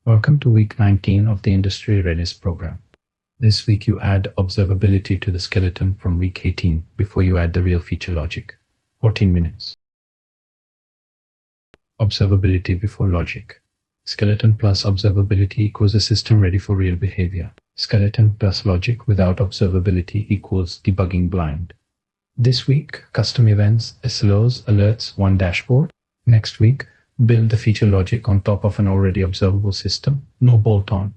Welcome to week 19 of the Industry Readiness program. This week you add observability to the skeleton from week 18 before you add the real feature logic. 14 minutes. Observability before logic. Skeleton plus observability equals a system ready for real behavior. Skeleton plus logic without observability equals debugging blind. This week, custom events, SLOs, alerts, one dashboard. Next week, build the feature logic on top of an already observable system, no bolt-on.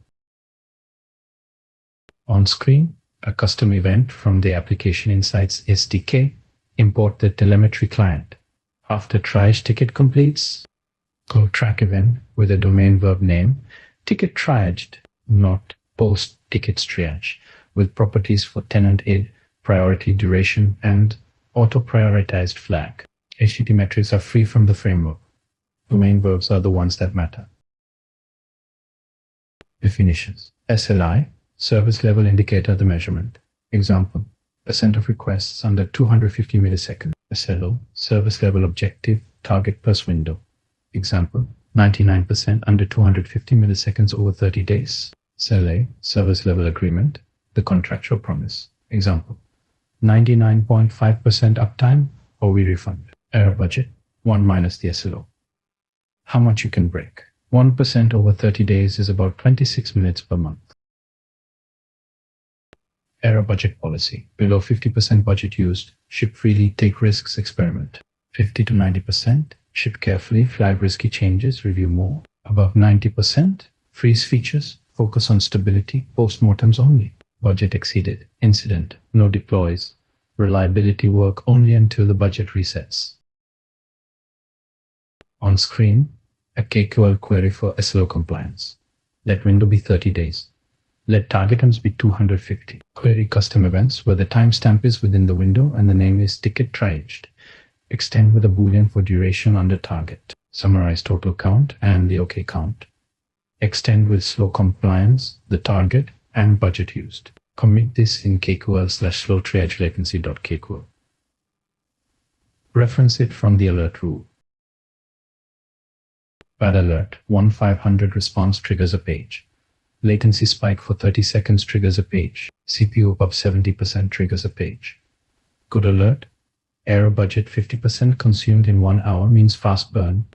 On screen, a custom event from the Application Insights SDK, import the telemetry client. After triage ticket completes, call track event with a domain verb name, ticket triaged, not post tickets triage, with properties for tenant id, priority duration, and auto-prioritized flag. HTTP metrics are free from the framework. Domain verbs are the ones that matter. Definitions. SLI, service level indicator of the measurement. Example, percent of requests under 250 milliseconds. SLO, service level objective, target plus window. Example, 99% under 250 milliseconds over 30 days. SLA, service level agreement, the contractual promise. Example, 99.5% uptime or we refund. Error budget, 1 minus the SLO. How much you can break. 1% over 30 days is about 26 minutes per month. Error budget policy. Below 50% budget used, ship freely, take risks, experiment. 50 to 90%, ship carefully, flag risky changes, review more. Above 90%, freeze features, focus on stability, postmortems only. Budget exceeded, incident, no deploys. Reliability work only until the budget resets. On screen, a KQL query for SLO compliance. Let window be 30 days. Let target items be 250. Query custom events where the timestamp is within the window and the name is ticket triaged. Extend with a boolean for duration under target. Summarize total count and the OK count. Extend with slow compliance, the target, and budget used. Commit this in kql/slow-triage-latency.kql. Reference it from the alert rule. Bad alert, 1500 response triggers a page. Latency spike for 30 seconds triggers a page. CPU above 70% triggers a page. Good alert, error budget 50% consumed in 1 hour means fast burn.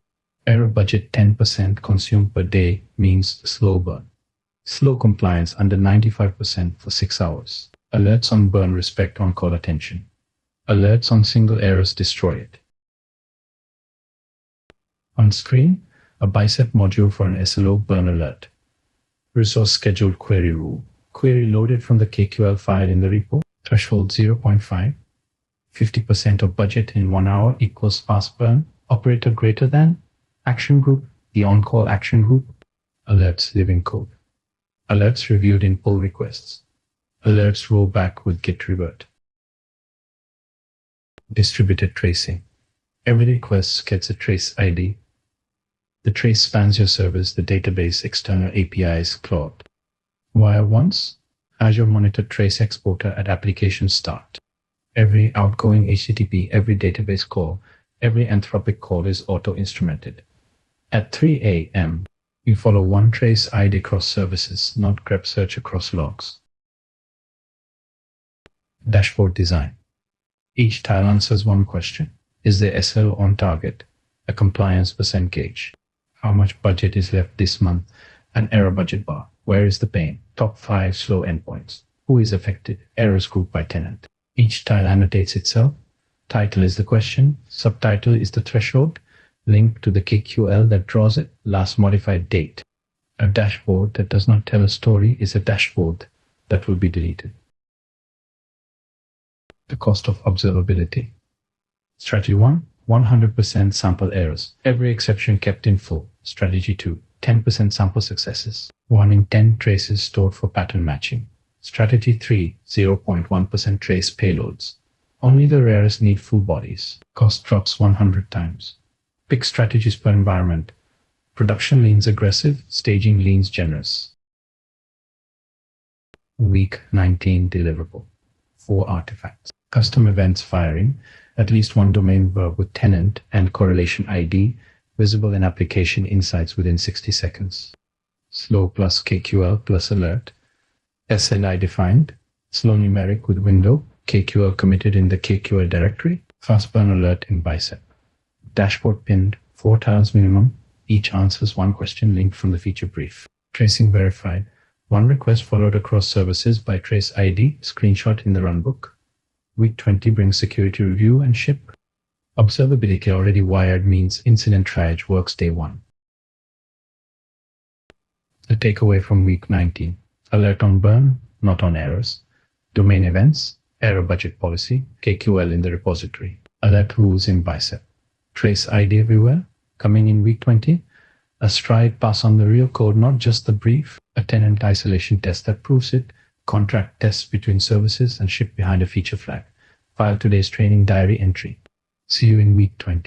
Error budget 10% consumed per day means slow burn. Slow compliance under 95% for 6 hours. Alerts on burn respect on-call attention. Alerts on single errors destroy it. On screen, a Bicep module for an SLO burn alert. Resource scheduled query rule. Query loaded from the KQL file in the repo. Threshold 0.5. 50% of budget in 1 hour equals fast burn. Operator greater than. Action group, the on-call action group. Alerts living code. Alerts reviewed in pull requests. Alerts roll back with git revert. Distributed tracing. Every request gets a trace ID. The trace spans your service, the database, external APIs, cloud. Wire once, Azure Monitor Trace Exporter at application start. Every outgoing HTTP, every database call, every Anthropic call is auto-instrumented. At 3 a.m., you follow one trace ID across services, not grep search across logs. Dashboard design. Each tile answers one question. Is the SL on target? A compliance percent gauge. How much budget is left this month? An error budget bar. Where is the pain? Top 5 slow endpoints. Who is affected? Errors grouped by tenant. Each tile annotates itself. Title is the question. Subtitle is the threshold. Link to the KQL that draws it. Last modified date. A dashboard that does not tell a story is a dashboard that will be deleted. The cost of observability. Strategy 1. 100% sample errors. Every exception kept in full. Strategy 2. 10% sample successes. 1 in 10 traces stored for pattern matching. Strategy 3. 0.1% trace payloads. Only the rarest need full bodies. Cost drops 100 times. Pick strategies per environment. Production leans aggressive, staging leans generous. Week 19 deliverable. 4 artifacts. Custom events firing. At least one domain verb with tenant and correlation ID visible in application insights within 60 seconds. slow plus KQL plus alert, SLI defined, slow numeric with window, KQL committed in the KQL directory, fast burn alert in Bicep. Dashboard pinned, 4 tiles minimum, each answers one question linked from the feature brief. Tracing verified, one request followed across services by trace ID, screenshot in the runbook. Week 20 brings security review and ship. Observability already wired means incident triage works day 1. The takeaway from week 19. Alert on burn, not on errors. Domain events, error budget policy, KQL in the repository. Alert rules in Bicep. Trace ID everywhere, coming in week 20. A stride pass on the real code, not just the brief. A tenant isolation test that proves it. Contract tests between services and ship behind a feature flag. File today's training diary entry. See you in week 20.